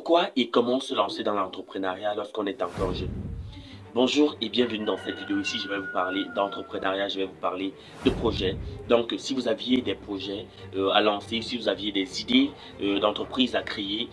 Pourquoi et comment se lancer dans l'entrepreneuriat lorsqu'on est encore jeune? Bonjour et bienvenue dans cette vidéo. Ici, je vais vous parler d'entrepreneuriat, je vais vous parler de projets. Donc, si vous aviez des projets à lancer, si vous aviez des idées d'entreprise à créer,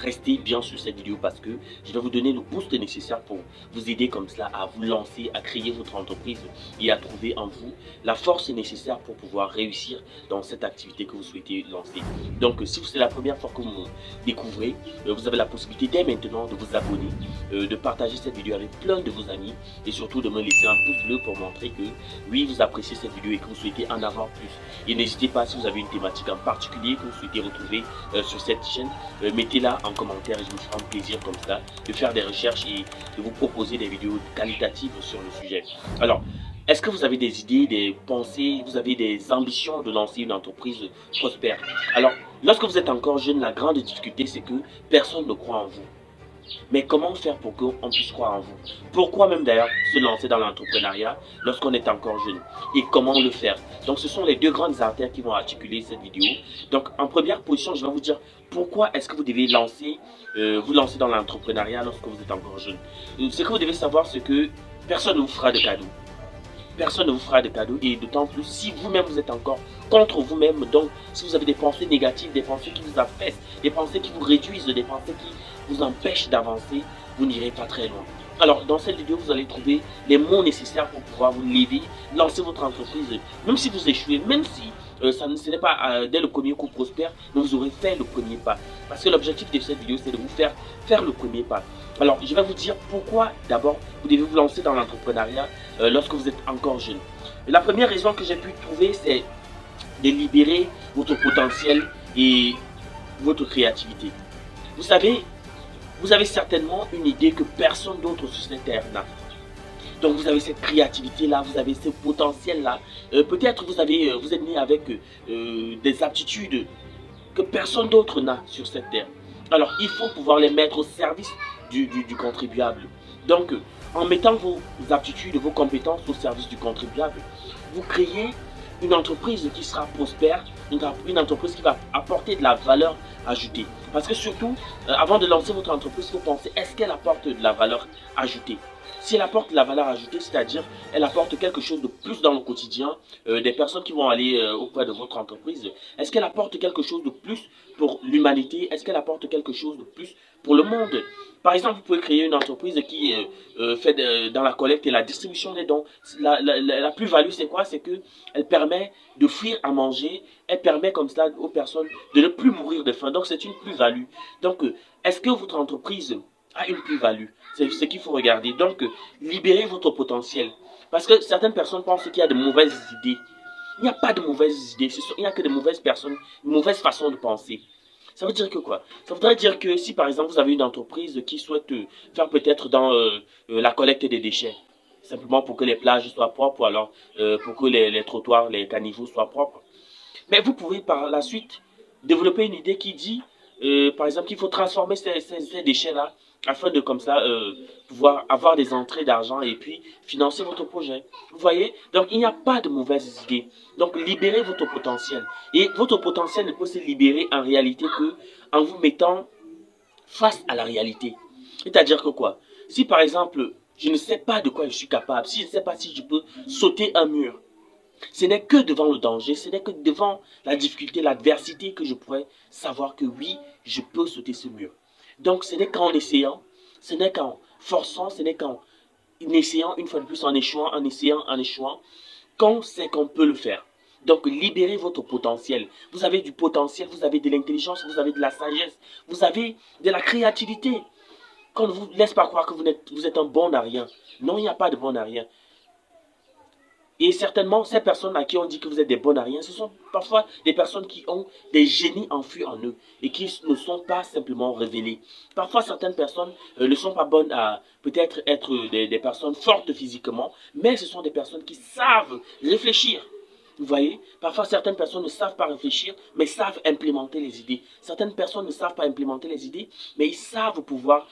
restez bien sur cette vidéo parce que je vais vous donner le boost nécessaire pour vous aider comme cela à vous lancer, à créer votre entreprise et à trouver en vous la force nécessaire pour pouvoir réussir dans cette activité que vous souhaitez lancer. Donc, si c'est la première fois que vous me découvrez, vous avez la possibilité dès maintenant de vous abonner, de partager cette vidéo avec plein de vos amis et surtout de me laisser un pouce bleu pour montrer que oui, vous appréciez cette vidéo et que vous souhaitez en avoir plus. Et n'hésitez pas, si vous avez une thématique en particulier que vous souhaitez retrouver sur cette chaîne, mettez-la en commentaire et je me ferai un plaisir comme ça de faire des recherches et de vous proposer des vidéos qualitatives sur le sujet. Alors, est-ce que vous avez des idées, des pensées, vous avez des ambitions de lancer une entreprise prospère? Alors, lorsque vous êtes encore jeune, la grande difficulté, c'est que personne ne croit en vous. Mais comment faire pour qu'on puisse croire en vous? Pourquoi même d'ailleurs se lancer dans l'entrepreneuriat lorsqu'on est encore jeune? Et comment le faire? Donc ce sont les deux grandes artères qui vont articuler cette vidéo. Donc en première position, je vais vous dire pourquoi est-ce que vous devez vous lancer dans l'entrepreneuriat lorsque vous êtes encore jeune. Ce que vous devez savoir, c'est que personne ne vous fera de cadeau. Personne ne vous fera de cadeau et d'autant plus si vous-même vous êtes encore contre vous-même. Donc si vous avez des pensées négatives, des pensées qui vous affaissent, des pensées qui vous réduisent, des pensées qui vous empêchent d'avancer, vous n'irez pas très loin. Alors dans cette vidéo, vous allez trouver les mots nécessaires pour pouvoir vous lever, lancer votre entreprise, même si vous échouez, même si ce n'est pas dès le premier coup prospère, mais vous aurez fait le premier pas. Parce que l'objectif de cette vidéo, c'est de vous faire le premier pas. Alors, je vais vous dire pourquoi d'abord vous devez vous lancer dans l'entrepreneuriat lorsque vous êtes encore jeune. La première raison que j'ai pu trouver, c'est de libérer votre potentiel et votre créativité. Vous savez, vous avez certainement une idée que personne d'autre sur cette terre n'a. Donc vous avez cette créativité-là, vous avez ce potentiel-là. Peut-être vous êtes né avec des aptitudes que personne d'autre n'a sur cette terre. Alors il faut pouvoir les mettre au service du contribuable. Donc en mettant vos aptitudes, vos compétences au service du contribuable, vous créez une entreprise qui sera prospère, une entreprise qui va apporter de la valeur ajoutée. Parce que surtout, avant de lancer votre entreprise, il faut penser, est-ce qu'elle apporte de la valeur ajoutée? Si elle apporte de la valeur ajoutée, c'est-à-dire elle apporte quelque chose de plus dans le quotidien, des personnes qui vont aller auprès de votre entreprise, est-ce qu'elle apporte quelque chose de plus pour l'humanité? Est-ce qu'elle apporte quelque chose de plus pour le monde? Par exemple, vous pouvez créer une entreprise qui fait dans la collecte et la distribution des dons. La plus-value, c'est quoi? C'est qu'elle permet d'offrir à manger, elle permet comme ça aux personnes de ne plus mourir de faim. Donc, c'est une plus-value. Donc, est-ce que votre entreprise a une plus-value? C'est ce qu'il faut regarder. Donc, libérez votre potentiel. Parce que certaines personnes pensent qu'il y a de mauvaises idées. Il n'y a pas de mauvaises idées. Il n'y a que de mauvaises personnes, de mauvaises façons de penser. Ça veut dire que quoi? Ça voudrait dire que si par exemple vous avez une entreprise qui souhaite faire peut-être dans la collecte des déchets, simplement pour que les plages soient propres ou alors pour que les trottoirs, les caniveaux soient propres. Mais vous pouvez par la suite développer une idée qui dit, par exemple, qu'il faut transformer ces déchets-là afin de comme ça pouvoir avoir des entrées d'argent et puis financer votre projet. Vous voyez? Donc il n'y a pas de mauvaises idées. Donc libérez votre potentiel. Et votre potentiel ne peut se libérer en réalité que en vous mettant face à la réalité. C'est-à-dire que quoi? Si par exemple, je ne sais pas de quoi je suis capable, si je ne sais pas si je peux sauter un mur, ce n'est que devant le danger, ce n'est que devant la difficulté, l'adversité que je pourrais savoir que oui, je peux sauter ce mur. Donc ce n'est qu'en essayant, ce n'est qu'en forçant, ce n'est qu'en essayant une fois de plus, en échouant, en essayant, en échouant, qu'on sait qu'on peut le faire. Donc libérez votre potentiel. Vous avez du potentiel, vous avez de l'intelligence, vous avez de la sagesse, vous avez de la créativité. Qu'on ne vous laisse pas croire que vous êtes un bon à rien. Non, il n'y a pas de bon à rien. Et certainement, ces personnes à qui on dit que vous êtes des bons à rien, ce sont parfois des personnes qui ont des génies enfuis en eux et qui ne sont pas simplement révélés. Parfois, certaines personnes ne sont pas bonnes à peut-être être des personnes fortes physiquement, mais ce sont des personnes qui savent réfléchir. Vous voyez, parfois certaines personnes ne savent pas réfléchir, mais savent implémenter les idées. Certaines personnes ne savent pas implémenter les idées, mais ils savent pouvoir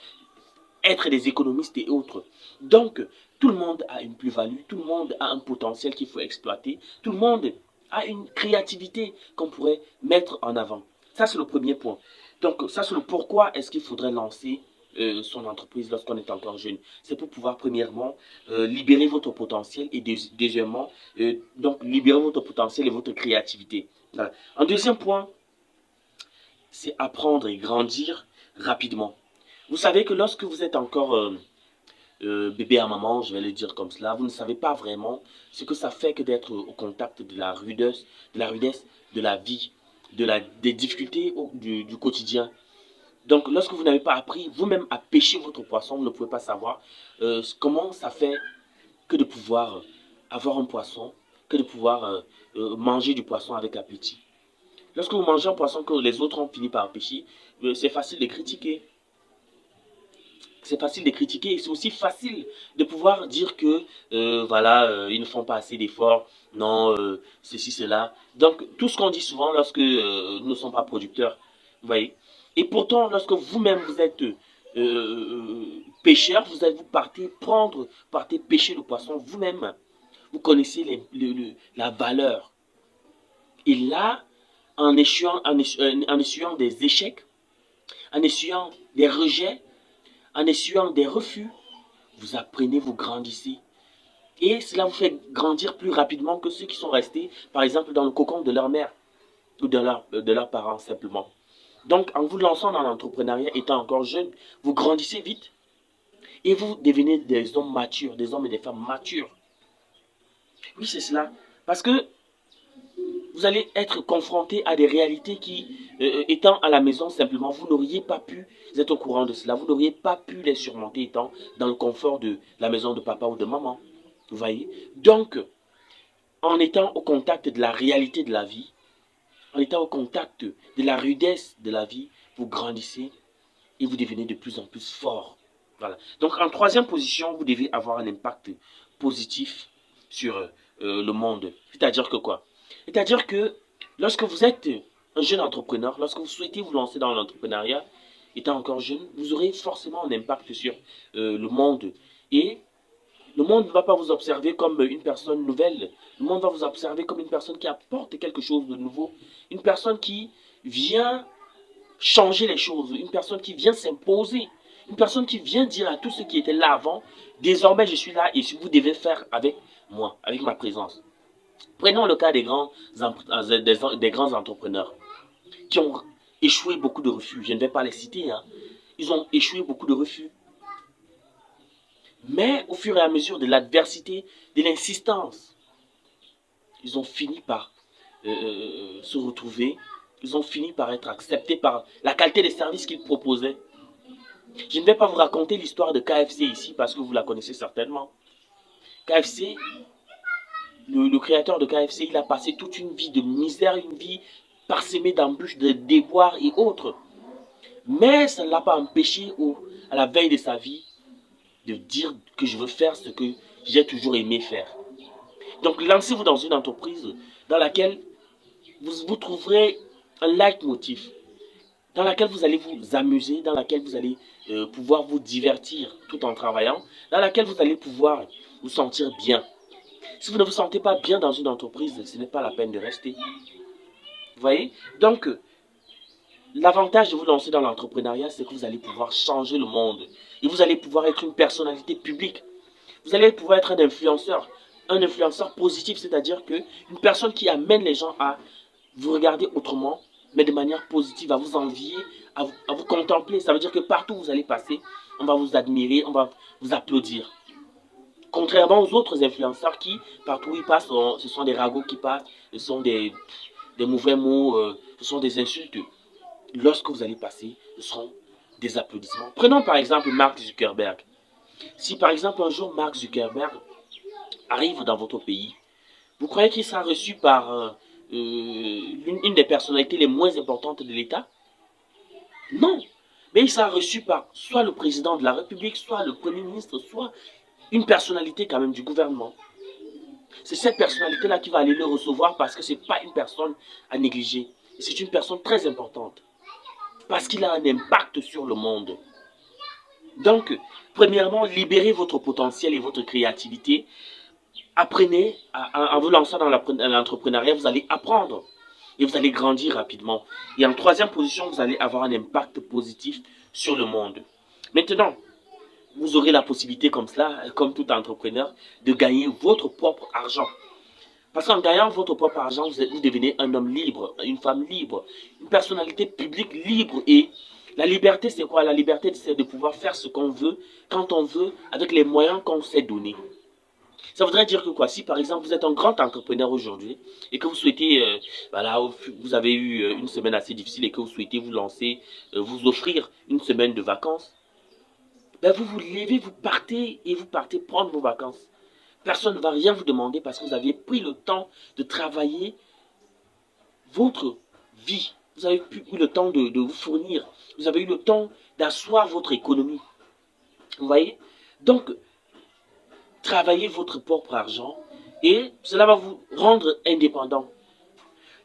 être des économistes et autres. Donc, tout le monde a une plus-value, tout le monde a un potentiel qu'il faut exploiter, tout le monde a une créativité qu'on pourrait mettre en avant. Ça, c'est le premier point. Donc, ça, c'est le pourquoi est-ce qu'il faudrait lancer son entreprise lorsqu'on est encore jeune. C'est pour pouvoir, premièrement, libérer votre potentiel et deuxièmement, donc, libérer votre potentiel et votre créativité. Voilà. Un deuxième point, c'est apprendre et grandir rapidement. Vous savez que lorsque vous êtes encore bébé à maman, je vais le dire comme cela, vous ne savez pas vraiment ce que ça fait que d'être au contact de la rudesse, de la vie, des difficultés du quotidien. Donc, lorsque vous n'avez pas appris vous-même à pêcher votre poisson, vous ne pouvez pas savoir comment ça fait que de pouvoir avoir un poisson, que de pouvoir manger du poisson avec appétit. Lorsque vous mangez un poisson que les autres ont fini par pêcher, c'est facile de critiquer. C'est facile de critiquer et c'est aussi facile de pouvoir dire que voilà, ils ne font pas assez d'efforts, non, ceci, cela. Donc, tout ce qu'on dit souvent lorsque nous ne sommes pas producteurs, vous voyez. Et pourtant, lorsque vous-même vous êtes pêcheur, partez pêcher le poisson vous-même. Vous connaissez la valeur. Et là, en essuyant des échecs, en essuyant des rejets, en essuyant des refus, vous apprenez, vous grandissez. Et cela vous fait grandir plus rapidement que ceux qui sont restés, par exemple, dans le cocon de leur mère ou de leurs parents simplement. Donc, en vous lançant dans l'entrepreneuriat, étant encore jeune, vous grandissez vite et vous devenez des hommes matures, des hommes et des femmes matures. Oui, c'est cela. Parce que vous allez être confronté à des réalités qui, étant à la maison simplement, vous n'auriez pas pu être au courant de cela. Vous n'auriez pas pu les surmonter étant dans le confort de la maison de papa ou de maman. Vous voyez? Donc, en étant au contact de la réalité de la vie, en étant au contact de la rudesse de la vie, vous grandissez et vous devenez de plus en plus fort. Voilà. Donc, en troisième position, vous devez avoir un impact positif sur le monde. C'est-à-dire que quoi? C'est-à-dire que lorsque vous êtes un jeune entrepreneur, lorsque vous souhaitez vous lancer dans l'entrepreneuriat, étant encore jeune, vous aurez forcément un impact sur le monde. Et le monde ne va pas vous observer comme une personne nouvelle. Le monde va vous observer comme une personne qui apporte quelque chose de nouveau. Une personne qui vient changer les choses. Une personne qui vient s'imposer. Une personne qui vient dire à tous ceux qui étaient là avant, désormais je suis là et vous devez faire avec moi, avec ma présence. Prenons le cas des grands entrepreneurs qui ont échoué beaucoup de refus. Je ne vais pas les citer. Hein. Ils ont échoué beaucoup de refus. Mais au fur et à mesure de l'adversité, de l'insistance, ils ont fini par se retrouver. Ils ont fini par être acceptés par la qualité des services qu'ils proposaient. Je ne vais pas vous raconter l'histoire de KFC ici parce que vous la connaissez certainement. KFC, le créateur de KFC, il a passé toute une vie de misère, une vie parsemée d'embûches, de déboires et autres. Mais ça ne l'a pas empêché à la veille de sa vie de dire que je veux faire ce que j'ai toujours aimé faire. Donc lancez-vous dans une entreprise dans laquelle vous trouverez un leitmotiv, dans laquelle vous allez vous amuser, dans laquelle vous allez pouvoir vous divertir tout en travaillant, dans laquelle vous allez pouvoir vous sentir bien. Si vous ne vous sentez pas bien dans une entreprise, ce n'est pas la peine de rester. Vous voyez? Donc, l'avantage de vous lancer dans l'entrepreneuriat, c'est que vous allez pouvoir changer le monde. Et vous allez pouvoir être une personnalité publique. Vous allez pouvoir être un influenceur positif, c'est-à-dire qu'une personne qui amène les gens à vous regarder autrement, mais de manière positive, à vous envier, à vous contempler. Ça veut dire que partout où vous allez passer, on va vous admirer, on va vous applaudir. Contrairement aux autres influenceurs qui, partout où ils passent, ce sont des ragots qui passent, ce sont des mauvais mots, ce sont des insultes. Lorsque vous allez passer, ce seront des applaudissements. Prenons par exemple Mark Zuckerberg. Si par exemple un jour Mark Zuckerberg arrive dans votre pays, vous croyez qu'il sera reçu par une des personnalités les moins importantes de l'État? Non. Mais il sera reçu par soit le président de la République, soit le Premier ministre, soit une personnalité quand même du gouvernement. C'est cette personnalité-là qui va aller le recevoir parce que ce n'est pas une personne à négliger. C'est une personne très importante. Parce qu'il a un impact sur le monde. Donc, premièrement, libérez votre potentiel et votre créativité. Apprenez, en vous lançant dans l'entrepreneuriat, vous allez apprendre. et vous allez grandir rapidement. Et en troisième position, vous allez avoir un impact positif sur le monde. Maintenant, vous aurez la possibilité comme cela, comme tout entrepreneur, de gagner votre propre argent. Parce qu'en gagnant votre propre argent, vous devenez un homme libre, une femme libre, une personnalité publique libre. Et la liberté, c'est quoi? La liberté, c'est de pouvoir faire ce qu'on veut, quand on veut, avec les moyens qu'on s'est donnés. Ça voudrait dire que quoi? Si par exemple vous êtes un grand entrepreneur aujourd'hui et que vous souhaitez, voilà, vous avez eu une semaine assez difficile et que vous souhaitez vous lancer, vous offrir une semaine de vacances, ben vous vous levez, vous partez et vous partez prendre vos vacances. Personne ne va rien vous demander parce que vous avez pris le temps de travailler votre vie. Vous avez eu le temps de vous fournir. Vous avez eu le temps d'asseoir votre économie. Vous voyez? Donc, travaillez votre propre argent et cela va vous rendre indépendant.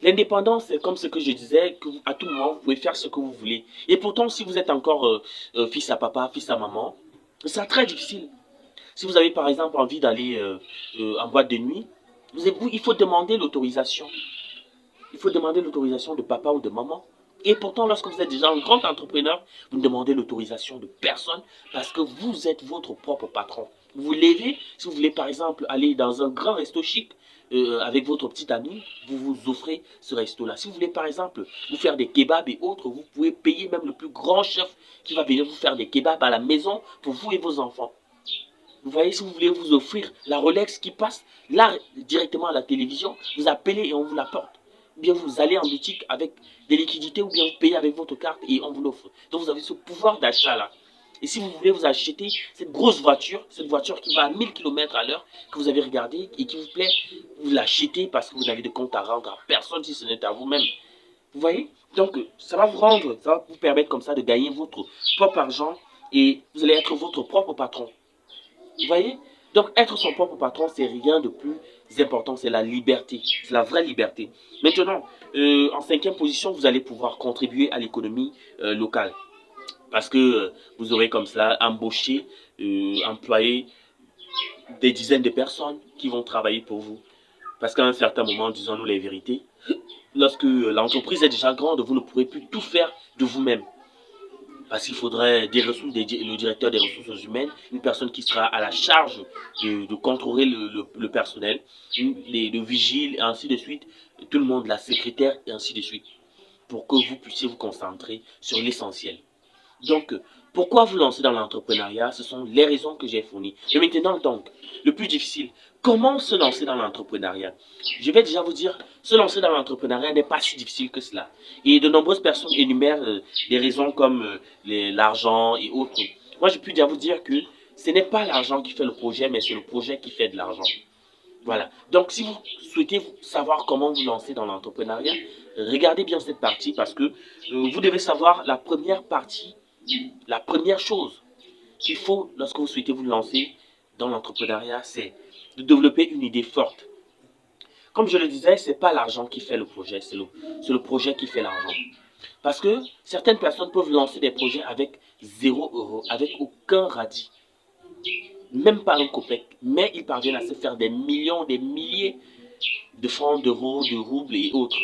L'indépendance, c'est comme ce que je disais, que à tout moment, vous pouvez faire ce que vous voulez. Et pourtant, si vous êtes encore fils à papa, fils à maman, c'est très difficile. Si vous avez par exemple envie d'aller en boîte de nuit, il faut demander l'autorisation. Il faut demander l'autorisation de papa ou de maman. Et pourtant, lorsque vous êtes déjà un grand entrepreneur, vous ne demandez l'autorisation de personne parce que vous êtes votre propre patron. Vous vous levez, si vous voulez par exemple aller dans un grand resto chic avec votre petit ami, vous vous offrez ce resto-là. Si vous voulez par exemple vous faire des kebabs et autres, vous pouvez payer même le plus grand chef qui va venir vous faire des kebabs à la maison pour vous et vos enfants. Vous voyez, si vous voulez vous offrir la Rolex qui passe là directement à la télévision, vous appelez et on vous l'apporte. Ou bien vous allez en boutique avec des liquidités ou bien vous payez avec votre carte et on vous l'offre. Donc vous avez ce pouvoir d'achat-là. Et si vous voulez vous acheter cette grosse voiture, cette voiture qui va à 1000 km à l'heure, que vous avez regardée et qui vous plaît, vous l'achetez parce que vous n'avez de compte à rendre à personne si ce n'est à vous-même. Vous voyez? Donc ça va vous permettre comme ça de gagner votre propre argent et vous allez être votre propre patron. Vous voyez? Donc, être son propre patron, c'est rien de plus important, c'est la liberté. C'est la vraie liberté. Maintenant, en cinquième position, vous allez pouvoir contribuer à l'économie locale. Parce que vous aurez comme cela embauché, employé des dizaines de personnes qui vont travailler pour vous. Parce qu'à un certain moment, disons-nous les vérités, lorsque l'entreprise est déjà grande, vous ne pourrez plus tout faire de vous-même. Parce qu'il faudrait des ressources, le directeur des ressources humaines, une personne qui sera à la charge de contrôler le personnel, le vigile, et ainsi de suite, tout le monde, la secrétaire, et ainsi de suite, pour que vous puissiez vous concentrer sur l'essentiel. Donc, pourquoi vous lancer dans l'entrepreneuriat? Ce sont les raisons que j'ai fournies. Et maintenant, donc, le plus difficile, comment se lancer dans l'entrepreneuriat? Je vais déjà vous dire, se lancer dans l'entrepreneuriat n'est pas si difficile que cela. Et de nombreuses personnes énumèrent des raisons comme l'argent et autres. Moi, je peux déjà vous dire que ce n'est pas l'argent qui fait le projet, mais c'est le projet qui fait de l'argent. Voilà. Donc, si vous souhaitez savoir comment vous lancer dans l'entrepreneuriat, regardez bien cette partie parce que vous devez savoir la première partie, la première chose qu'il faut lorsque vous souhaitez vous lancer dans l'entrepreneuriat, c'est de développer une idée forte. Comme je le disais, ce n'est pas l'argent qui fait le projet, c'est le projet qui fait l'argent. Parce que certaines personnes peuvent lancer des projets avec 0 €, avec aucun radis, même pas un copec, mais ils parviennent à se faire des millions, des milliers de francs, d'euros, de roubles et autres.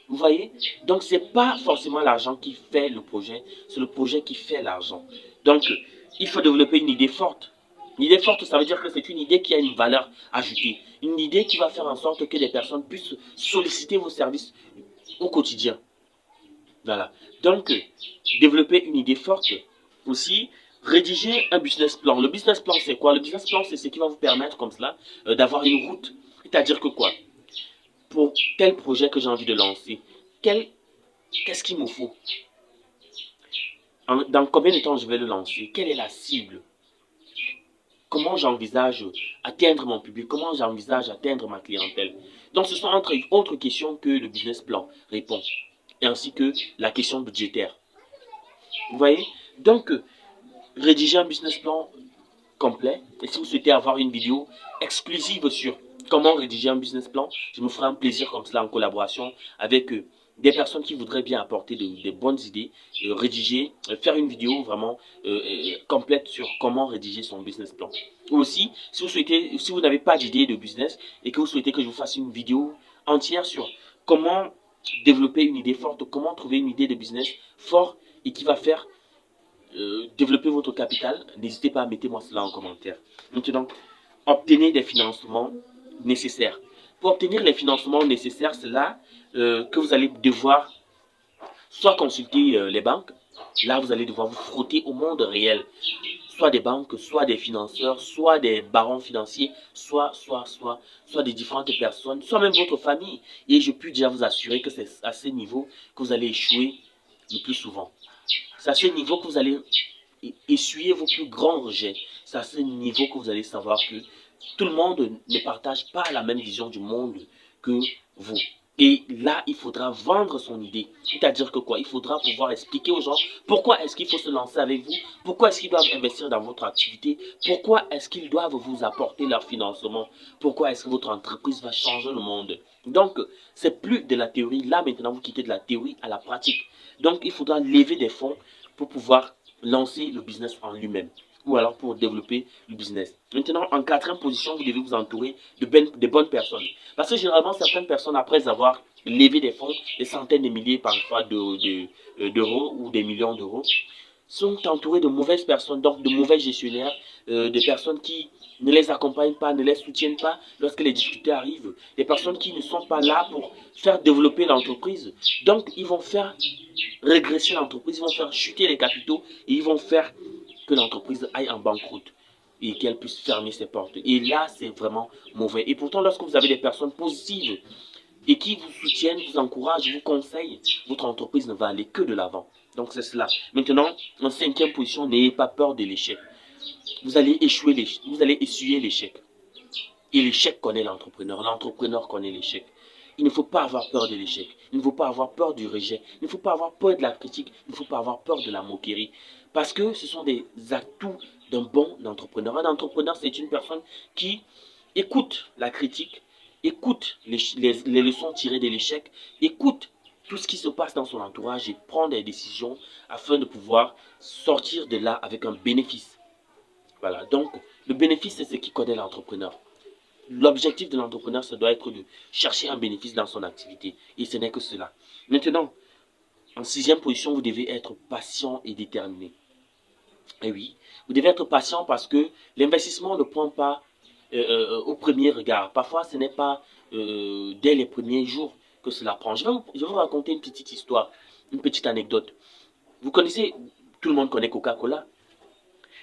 Vous voyez? Donc, ce n'est pas forcément l'argent qui fait le projet, c'est le projet qui fait l'argent. Donc, il faut développer une idée forte. Une idée forte, ça veut dire que c'est une idée qui a une valeur ajoutée. Une idée qui va faire en sorte que les personnes puissent solliciter vos services au quotidien. Voilà. Donc, développer une idée forte. Aussi, rédiger un business plan. Le business plan, c'est quoi? Le business plan, c'est ce qui va vous permettre, comme cela, d'avoir une route. C'est-à-dire que quoi? Pour tel projet que j'ai envie de lancer, qu'est-ce qu'il me faut? Dans combien de temps je vais le lancer? Quelle est la cible? Comment j'envisage atteindre mon public? Comment j'envisage atteindre ma clientèle? Donc, ce sont entre autres questions que le business plan répond, et ainsi que la question budgétaire. Vous voyez? Donc, rédiger un business plan complet. Et si vous souhaitez avoir une vidéo exclusive sur comment rédiger un business plan, je me ferai un plaisir comme cela en collaboration avec des personnes qui voudraient bien apporter des bonnes idées, rédiger, faire une vidéo vraiment complète sur comment rédiger son business plan. Ou aussi, si vous n'avez pas d'idée de business et que vous souhaitez que je vous fasse une vidéo entière sur comment développer une idée forte, comment trouver une idée de business fort et qui va faire développer votre capital. N'hésitez pas à mettre moi cela en commentaire. Maintenant, obtenez des financements nécessaires. Pour obtenir les financements nécessaires, c'est là que vous allez devoir soit consulter les banques. Là, vous allez devoir vous frotter au monde réel. Soit des banques, soit des financeurs, soit des barons financiers, soit des différentes personnes, soit même votre famille. Et je puis déjà vous assurer que c'est à ce niveau que vous allez échouer le plus souvent. C'est à ce niveau que vous allez essuyer vos plus grands rejets. C'est à ce niveau que vous allez savoir que tout le monde ne partage pas la même vision du monde que vous. Et là, il faudra vendre son idée. C'est-à-dire que quoi? Il faudra pouvoir expliquer aux gens pourquoi est-ce qu'il faut se lancer avec vous, pourquoi est-ce qu'ils doivent investir dans votre activité, pourquoi est-ce qu'ils doivent vous apporter leur financement, pourquoi est-ce que votre entreprise va changer le monde. Donc, c'est plus de la théorie. Là, maintenant, vous quittez de la théorie à la pratique. Donc, il faudra lever des fonds pour pouvoir lancer le business en lui-même ou alors pour développer le business. Maintenant, en quatrième position, vous devez vous entourer de bonnes personnes. Parce que généralement, certaines personnes, après avoir levé des fonds, des centaines de milliers parfois d'euros ou des millions d'euros, sont entourés de mauvaises personnes, donc de mauvais gestionnaires, des personnes qui ne les accompagnent pas, ne les soutiennent pas lorsque les difficultés arrivent, des personnes qui ne sont pas là pour faire développer l'entreprise. Donc, ils vont faire régresser l'entreprise, ils vont faire chuter les capitaux et ils vont faire que l'entreprise aille en banqueroute et qu'elle puisse fermer ses portes. Et là, c'est vraiment mauvais. Et pourtant, lorsque vous avez des personnes positives et qui vous soutiennent, vous encouragent, vous conseillent, votre entreprise ne va aller que de l'avant. Donc, c'est cela. Maintenant, en cinquième position, n'ayez pas peur de l'échec. Vous allez échouer, vous allez essuyer l'échec. Et l'échec connaît l'entrepreneur. L'entrepreneur connaît l'échec. Il ne faut pas avoir peur de l'échec. Il ne faut pas avoir peur du rejet. Il ne faut pas avoir peur de la critique. Il ne faut pas avoir peur de la moquerie. Parce que ce sont des atouts d'un bon entrepreneur. Un entrepreneur, c'est une personne qui écoute la critique, écoute les leçons tirées de l'échec, écoute tout ce qui se passe dans son entourage et prend des décisions afin de pouvoir sortir de là avec un bénéfice. Voilà, donc le bénéfice, c'est ce qui connaît l'entrepreneur. L'objectif de l'entrepreneur, ça doit être de chercher un bénéfice dans son activité. Et ce n'est que cela. Maintenant, en sixième position, vous devez être patient et déterminé. Et oui, vous devez être patient parce que l'investissement ne prend pas au premier regard. Parfois, ce n'est pas dès les premiers jours que cela prend. Je vais vous raconter une petite histoire, une petite anecdote. Vous connaissez, tout le monde connaît Coca-Cola.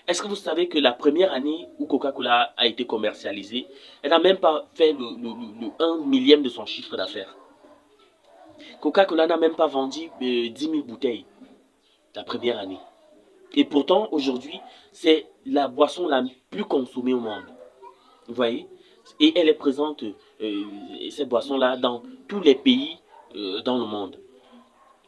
Est-ce que vous savez que la première année où Coca-Cola a été commercialisée, elle n'a même pas fait le 1 millième de son chiffre d'affaires. Coca-Cola n'a même pas vendu 10 000 bouteilles la première année. Et pourtant, aujourd'hui, c'est la boisson la plus consommée au monde. Vous voyez? Et elle est présente, cette boisson-là, dans tous les pays dans le monde.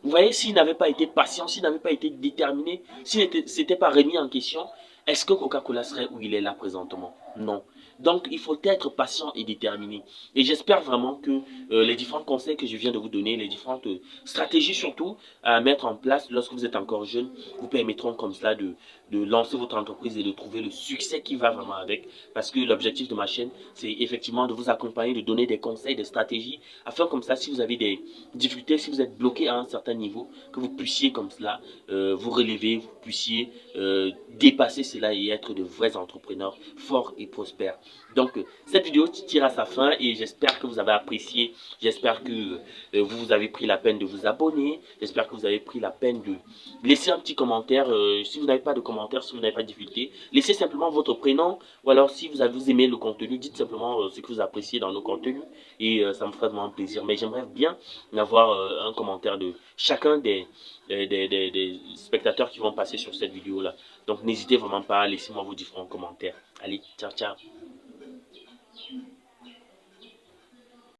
Vous voyez, s'il n'avait pas été patient, s'il n'avait pas été déterminé, s'il ne s'était pas remis en question, est-ce que Coca-Cola serait où il est là présentement? Non. Donc, il faut être patient et déterminé. Et j'espère vraiment que les différents conseils que je viens de vous donner, les différentes stratégies surtout à mettre en place lorsque vous êtes encore jeune, vous permettront comme cela de lancer votre entreprise et de trouver le succès qui va vraiment avec. Parce que l'objectif de ma chaîne, c'est effectivement de vous accompagner, de donner des conseils, des stratégies, afin comme ça, si vous avez des difficultés, si vous êtes bloqué à un certain niveau, que vous puissiez comme cela vous relever, vous puissiez dépasser cela et être de vrais entrepreneurs forts et prospères. Donc, cette vidéo tire à sa fin et j'espère que vous avez apprécié. J'espère que vous avez pris la peine de vous abonner. J'espère que vous avez pris la peine de laisser un petit commentaire. Si vous n'avez pas de commentaire, si vous n'avez pas de difficulté, laissez simplement votre prénom. Ou alors, si vous avez aimé le contenu, dites simplement ce que vous appréciez dans nos contenus. Et ça me ferait vraiment plaisir. Mais j'aimerais bien avoir un commentaire de chacun des spectateurs qui vont passer sur cette vidéo-là. Donc, n'hésitez vraiment pas à laisser moi vos différents commentaires. Allez, ciao, ciao.